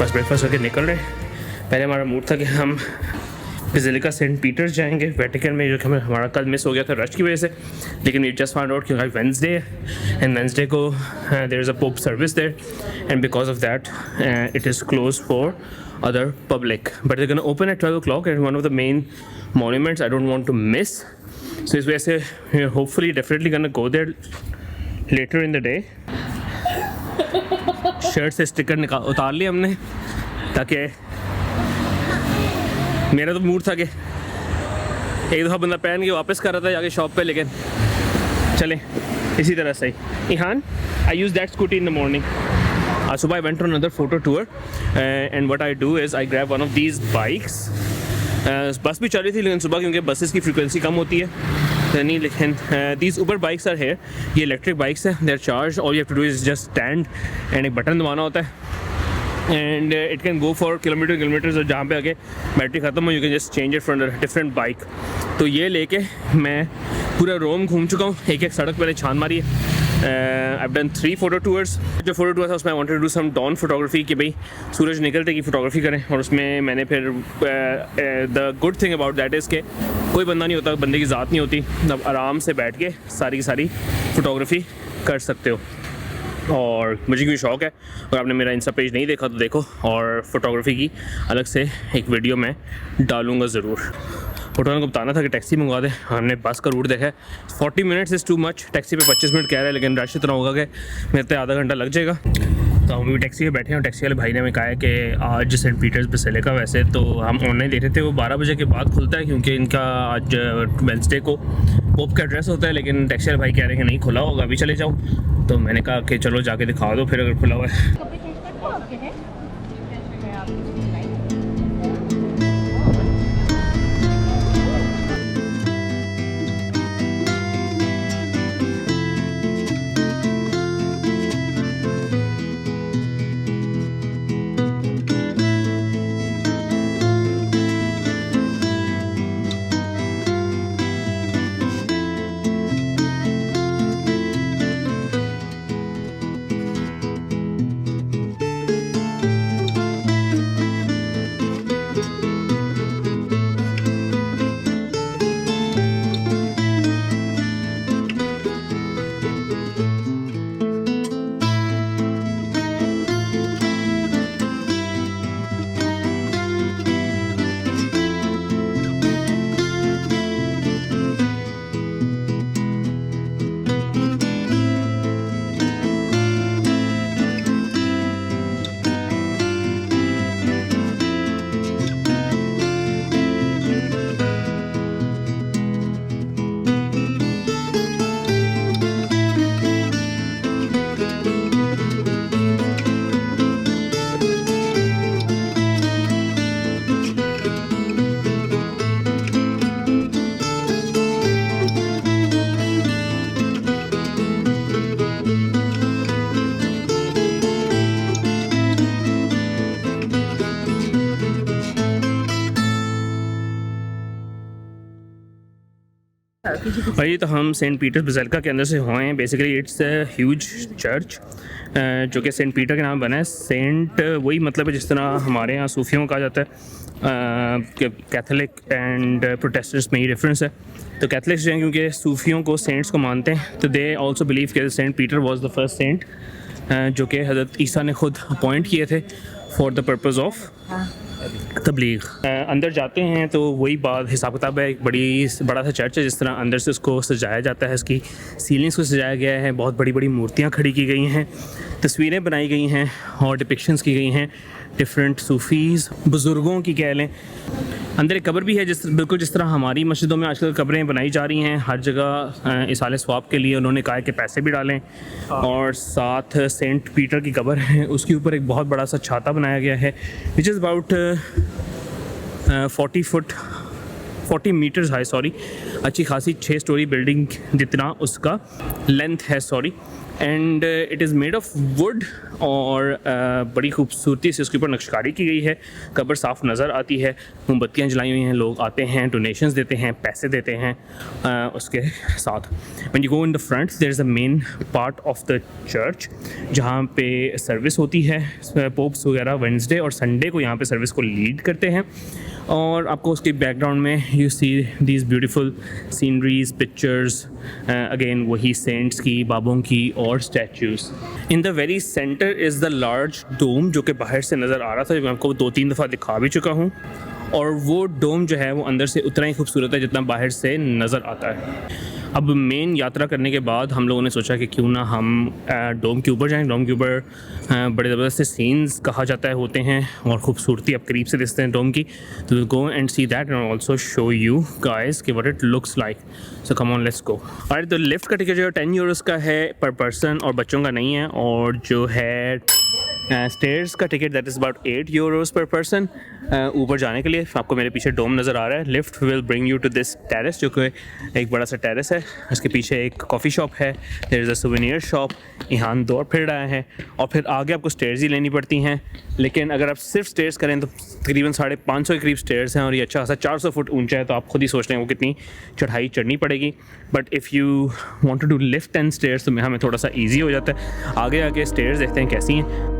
बस ब्रेकफास्ट करके निकल रहे। पहले हमारा मूड था कि हम बेसिलिका सेंट पीटर्स जाएंगे वेटिकन में, जो कि हमारा कल मिस हो गया था रश की वजह से, लेकिन वी जस्ट फाउंड आउट कि वेंसडे एंड वेंसडे को there is a Pope service there and because of that it is close for other public, but they're going to open at 12 o'clock and one of the main monuments I don't want to miss, so इस वजह से hopefully definitely going to go there later in the day. Shirt से sticker उतार लिया हमने, ताकि मेरा तो मूड था कि एक दफ़ा बंदा पहन के वापस कर रहा था जाके शॉप पे, लेकिन चले इसी तरह से ही. Ihan, I use that scooty in the morning. सुबह I went on another photo tour and what I do is I grab one of these bikes. बस भी चल रही थी लेकिन सुबह क्योंकि बसेस की फ्रीक्वेंसी कम होती है नहीं, लेकिन these Uber bikes are here. ये इलेक्ट्रिक बाइक्स है, they are charged. All you have to do is just stand and एक बटन दबाना होता है and it can go for kilometers और जहाँ पे आके बैटरी ख़त्म हो you can just change it from a different bike. तो ये लेके मैं पूरा रोम घूम चुका हूँ, एक एक सड़क मैंने छान मारी है. I've done 3 photo tours. जो फोटो टूर था उसमें I wanted to do some dawn photography कि भाई सूरज निकलते की फ़ोटोग्राफी करें, और उसमें मैंने फिर the good thing about that is कि कोई बंदा नहीं होता, बंदे की ज़ात नहीं होती, अब आराम से बैठ के सारी की सारी फ़ोटोग्राफी कर सकते हो. और मुझे क्यों शौक़ है, और आपने मेरा इंस्टा पेज नहीं देखा तो देखो, और फ़ोटोग्राफी की अलग से एक वीडियो मैं डालूँगा ज़रूर. होटल को बताना था कि टैक्सी मंगवा दे, हमने बस का रूट देखा है. 40 minutes is too much, taxi पे 25 मिनट कह रहा है, लेकिन रश इतना होगा कि मेरे तो आधा घंटा लग जाएगा. तो हम भी टैक्सी में बैठे हैं और टैक्सी वाले भाई ने हमें कहा है कि आज सेंट पीटर्स बेसिलिका, वैसे तो हम ऑनलाइन देख रहे थे वो 12 बजे के बाद खुलता है क्योंकि इनका आज वेंसडे को पोप का एड्रेस होता है, लेकिन टैक्सी वाले भाई कह रहे हैं कि नहीं खुला होगा, अभी चले जाओ. तो मैंने कहा कि चलो जाके दिखा दो फिर अगर खुला हुआ है. भाई तो हम सेंट पीटर्स बेसिलिका के अंदर से हुए हैं. Basically it's a huge church जो कि सेंट पीटर के नाम बना है. सेंट वही मतलब है जिस तरह हमारे यहाँ सूफियों का कहा जाता है, कैथोलिक एंड प्रोटेस्टेंट्स में ही डिफरेंस है. तो कैथोलिक्स जो हैं क्योंकि सूफियों को सेंट्स को मानते हैं, तो दे आल्सो बिलीव कि Saint Peter was the first saint जो कि हज़रत ईसा ने खुद अपॉइंट किए थे फॉर द पर्पज़ ऑफ तबलीग. अंदर जाते हैं तो वही बात हिसाब किताब है. एक बड़ा सा चर्च है, जिस तरह अंदर से उसको सजाया जाता है, इसकी सीलिंग्स को सजाया गया है, बहुत बड़ी बड़ी मूर्तियाँ खड़ी की गई हैं, तस्वीरें बनाई गई हैं और डिपिक्शंस की गई हैं डिफरेंट सूफ़ीज़ बुज़ुर्गों की कह लें. अंदर एक कब्र भी है बिल्कुल जिस तरह हमारी मस्जिदों में आजकल कब्रें बनाई जा रही हैं. हर जगह इसाले स्वाब के लिए उन्होंने कहा कि पैसे भी डालें, और साथ सेंट पीटर की कब्र है, उसके ऊपर एक बहुत बड़ा सा छाता बनाया गया है which is about 40 metres high. अच्छी खासी 6 स्टोरी बिल्डिंग जितना उसका लेंथ है. And it is made of wood और बड़ी खूबसूरती से उसके ऊपर नक्शकारी की गई है। कब्र साफ़ नज़र आती है, मोमबत्तियाँ जलाई हुई हैं, लोग आते हैं, डोनेशंस देते हैं, पैसे देते हैं उसके साथ। When you go in the front there is a main part of the church जहाँ पे सर्विस होती है। पोप्स वगैरह वेडनेसडे और संडे को यहाँ पे सर्विस को लीड करते हैं। और आपको उसके बैकग्राउंड में you see these beautiful sceneries, pictures, again वही सेंट्स की, बाबों की और statues. In the very center is the large dome जो कि बाहर से नज़र आ रहा था, जो मैं आपको 2-3 दफ़ा दिखा भी चुका हूँ। और वो डोम जो है वो अंदर से उतना ही खूबसूरत है जितना बाहर से नज़र आता है। अब मेन यात्रा करने के बाद हम लोगों ने सोचा कि क्यों ना हम डोम के ऊपर जाएं। डोम के ऊपर बड़े ज़बरदस्त से सीन्स कहा जाता है होते हैं और ख़ूबसूरती आप करीब से देखते हैं डोम की। तो go and see that and also show you guys कि what it looks like. So come on let's go. और तो लिफ्ट का टिकट जो है 10 यूरोज़ का है पर पर्सन और बच्चों का नहीं है। और जो है स्टेयर्स का ticket that is about 8 euros पर पर्सन ऊपर जाने के लिए। आपको मेरे पीछे डोम नज़र आ रहा है। Lift will bring you to this terrace जो कि एक बड़ा सा टेरेस है। उसके पीछे एक कॉफ़ी शॉप है, there is a souvenir shop. यहाँ दौड़ फिर रहा है और फिर आगे आपको स्टेयर्स ही लेनी पड़ती हैं। लेकिन अगर आप सिर्फ स्टेयर्स करें तो तकरीबन 550 के करीब स्टेयर्स हैं और ये अच्छा खासा 400 फुट ऊंचा है। तो आप खुद ही सोच लें वो कितनी चढ़ाई चढ़नी पड़ेगी। But if you want to do lift and stairs तो हमें थोड़ा सा ईजी हो जाता है। आगे आगे स्टेयर्स देखते हैं कैसी हैं।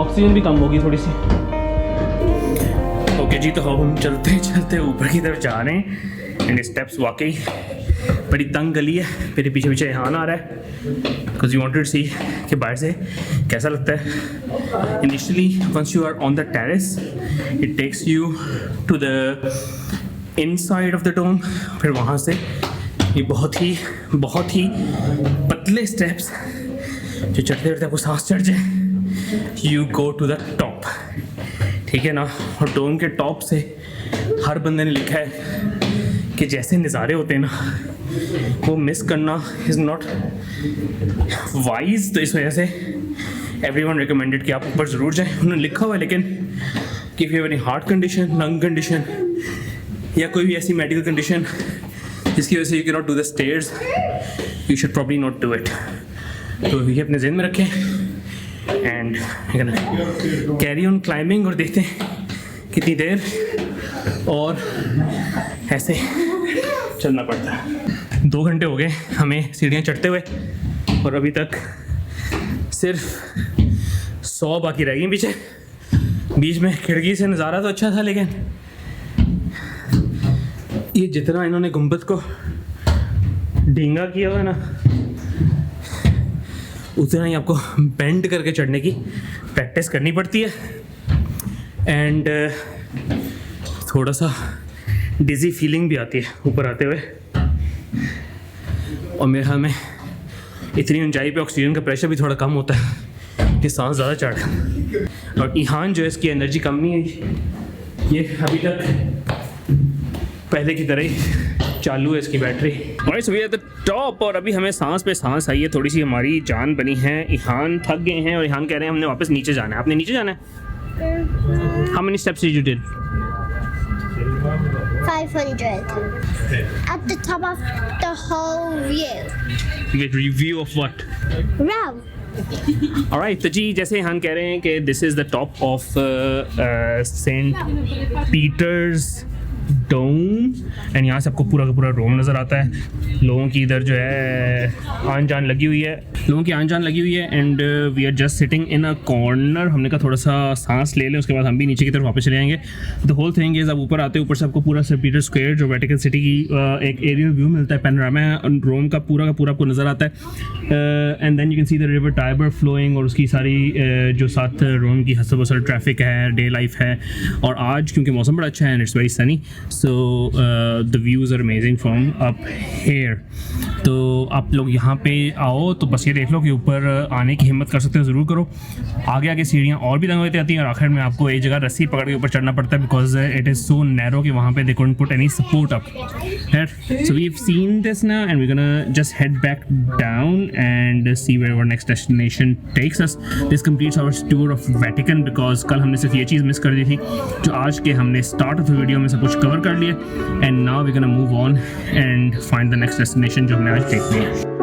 ऑक्सीजन भी कम होगी थोड़ी सी। ओके जी, तो हम चलते चलते ऊपर की तरफ जा रहे हैं। एंड स्टेप्स वाकई बड़ी तंग गली है। मेरे पीछे पीछे यहाँ आ रहा है because you wanted to see कि बाहर से कैसा लगता है। Initially once you are on the terrace it takes you to the inside of the dome. फिर वहाँ से ये बहुत ही पतले स्टेप्स जो चढ़ते चढ़ते आपको सांस चढ़ जाए। You go to the top, ठीक है ना। और डोम के टॉप से हर बंदे ने लिखा है कि जैसे नज़ारे होते हैं ना वो मिस करना इज़ नॉट वाइज। तो इस वजह से एवरीवन रिकमेंडेड कि आप ऊपर ज़रूर जाएं। उन्होंने लिखा हुआ है लेकिन कि if you have any heart condition, lung condition या कोई भी ऐसी मेडिकल कंडीशन जिसकी वजह से you can not do the stairs, you should probably not do it. तो ये अपने ज़हन में रखें एंड कैरी ऑन क्लाइंबिंग। और देखते हैं कितनी देर और ऐसे चलना पड़ता है। 2 घंटे हो गए हमें सीढ़ियाँ चढ़ते हुए और अभी तक सिर्फ 100 बाकी रह गई पीछे। बीच में खिड़की से नज़ारा तो अच्छा था लेकिन ये जितना इन्होंने गुंबद को ढींगा किया हुआ है ना उतना ही आपको बेंड करके चढ़ने की प्रैक्टिस करनी पड़ती है। एंड थोड़ा सा डिज़ी फीलिंग भी आती है ऊपर आते हुए। और मेरे ख्याल में इतनी ऊंचाई पे ऑक्सीजन का प्रेशर भी थोड़ा कम होता है कि सांस ज़्यादा चढ़। और ईहान जो है इसकी एनर्जी कम नहीं है, ये अभी तक पहले की तरह ही चालू है इसकी बैटरी। और so we are the top और अभी हमें सांस पे सांस आई है, थोड़ी सी हमारी जान बनी है। ईहान थक गए हैं और ईहान कह रहे हैं हमने वापस नीचे जाना है। आपने नीचे जाना है? How many steps did you did? 500. At the top of the whole view. You get review of what? Round. Alright, तो जी जैसे ईहान कह रहे हैं कि this is the top of St. Peter's dome and यहाँ से आपको पूरा का पूरा रोम नज़र आता है। लोगों की इधर जो है आन जान लगी हुई है, and we are just sitting in a corner. हमने कहा थोड़ा सा सांस ले लें, उसके बाद हम भी नीचे की तरफ वापस चले जाएंगे। द होल थिंग इज़ आप ऊपर आते हैं, ऊपर से आपको पूरा सेंट पीटर स्क्वायर जो वेटिकन सिटी की एक एरियल व्यू मिलता है, पैनोरामा रोम का पूरा आपको नज़र आता है। And then you can see the river Tiber flowing, और उसकी सारी जो साथ रोम की हसल बसल ट्रैफिक है, डे लाइफ है। और आज क्योंकि मौसम बड़ा अच्छा है and it's very sunny, so the views are amazing from up here. तो आप लोग यहाँ पे आओ तो बस ये देख लो कि ऊपर आने की हिम्मत कर सकते हो, ज़रूर करो। आगे सीढ़ियाँ और भी तंग होती आती हैं, और आखिर में आपको एक जगह रस्सी पकड़ के ऊपर चढ़ना पड़ता है, because it is so narrow कि वहाँ पे they couldn't put any support up. So we have seen this now and we gonna just head back down and see where our next destination takes us. This completes our tour of Vatican, because कल हमने सिर्फ ये चीज़ miss कर दी थी जो आज के हमने स्टार्ट ऑफ द वीडियो में सब कुछ कवर कर लिया। And now we gonna move on and find the next destination जो हमने आज देखनी है।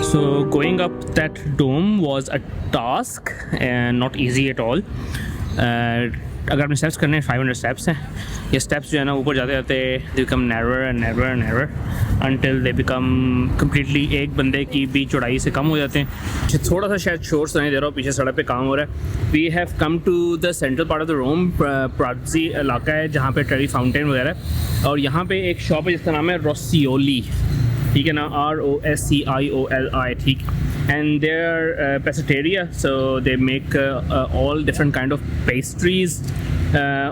So going up that dome was a task and not easy at all. अगर आपने स्टेप्स करने हैं 500 स्टेप्स हैं। ये स्टेप्स जो है ना ऊपर जाते जाते they become narrower and narrower and narrower until they become completely एक बंदे की भी चौड़ाई से कम हो जाते हैं। थोड़ा सा शायद शोर सुनाई दे रहा हो, पीछे सड़क पे काम हो रहा है। We have come to the central part of the Rome, प्राजी इलाका है जहाँ पे ट्रेवी फाउंटेन वगैरह, और यहाँ पे एक शॉप है जिसका नाम है रोसियोली, ठीक है ना, ROSCIOLI, ठीक। And they are pasticceria, so they make all different kind of pastries,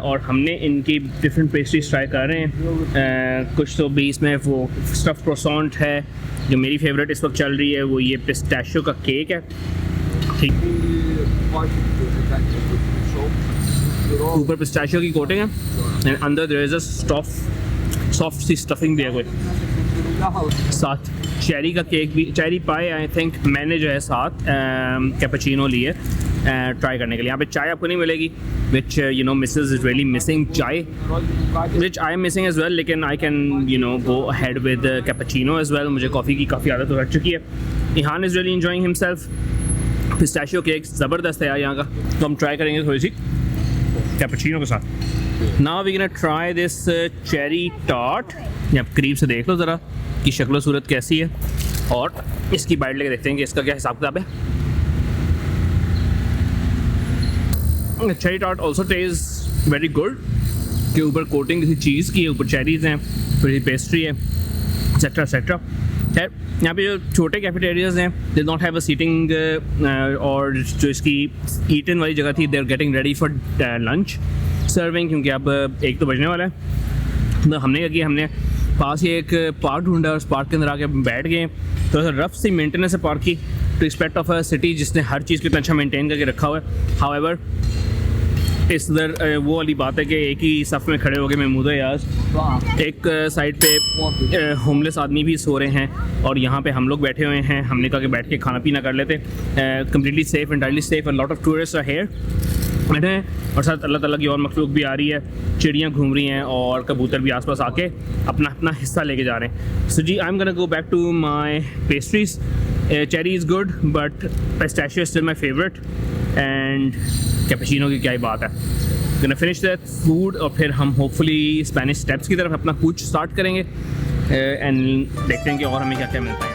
और हमने इनकी डिफरेंट पेस्ट्रीज ट्राई कर रहे हैं। कुछ तो भी इसमें वो स्टफ क्रोसॉन्ट है, जो मेरी फेवरेट इस वक्त चल रही है, वो ये पिस्ताशियो का केक है, ठीक। ऊपर पिस्ताशियो की कोटिंग है एंड अंदर देयर इज अ सॉफ्ट सी स्टफिंग भी है कोई, साथ चेरी का केक भी, चेरी पाई आई थिंक मैंने जो है साथ कैपेचिनो ली है ट्राई करने के लिए। यहाँ पे चाय आपको नहीं मिलेगी, which you know Mrs is really missing chai, which I am missing as well, लेकिन I can you know go ahead with cappuccino as well. मुझे कॉफ़ी की काफ़ी आदत हो चुकी है। Ihan is really enjoying himself. Pistachio cake ज़बरदस्त है यार यहाँ का, तो हम ट्राई करेंगे थोड़ी सी कैपेचिनो के साथ। Now we gonna try this cherry tart. आप करीब से देख लो ज़रा कि शक्ल सूरत कैसी है, और इसकी बाइट लेके देखते हैं कि इसका क्या हिसाब किताब है। Cherry tart also taste very good, के ऊपर कोटिंग किसी चीज़ की है, ऊपर चेरीज़ हैं, फिर पेस्ट्री है, एक्सेट्रा एक्सेट्रा। यहाँ पे जो छोटे कैफेटेरियाज हैं, they not have a seating, और जो इसकी ईटन वाली जगह थी, they are getting ready for lunch serving, क्योंकि अब 1 तो बजने वाला है। तो हमने क्या किया, हमने पास ही एक पार्क ढूंढा, उस पार्क के अंदर आके बैठ गए। तो रफ सी मेंटेनेंस है पार्क की, to respect of a city जिसने हर चीज़ को इतना अच्छा मेंटेन करके रखा हुआ है। हाउएवर इस इधर वो वाली बात है कि एक ही सफ़ में खड़े हो गए महमूद याज, एक साइड पे होमलेस आदमी भी सो रहे हैं और यहाँ पे हम लोग बैठे हुए हैं। हमने कहा कि बैठ के खाना पीना कर लेते, completely safe, entirely safe, and lot of tourist are here बैठे हैं, और साथ अल्लाह ताला की और मखलूक भी आ रही है, चिड़ियाँ घूम रही हैं और कबूतर भी आसपास आके अपना अपना हिस्सा लेके जा रहे हैं। So ji, I am gonna go back to my pastries. Cherry is good but pistachio is still my favourite, and cappuccino की क्या ही बात है। गोना फिनिश दैट फूड और फिर हम होपफुली स्पेनिश स्टेप्स की तरफ अपना कूच स्टार्ट करेंगे, एंड देखते हैं कि और हमें क्या क्या मिलता है।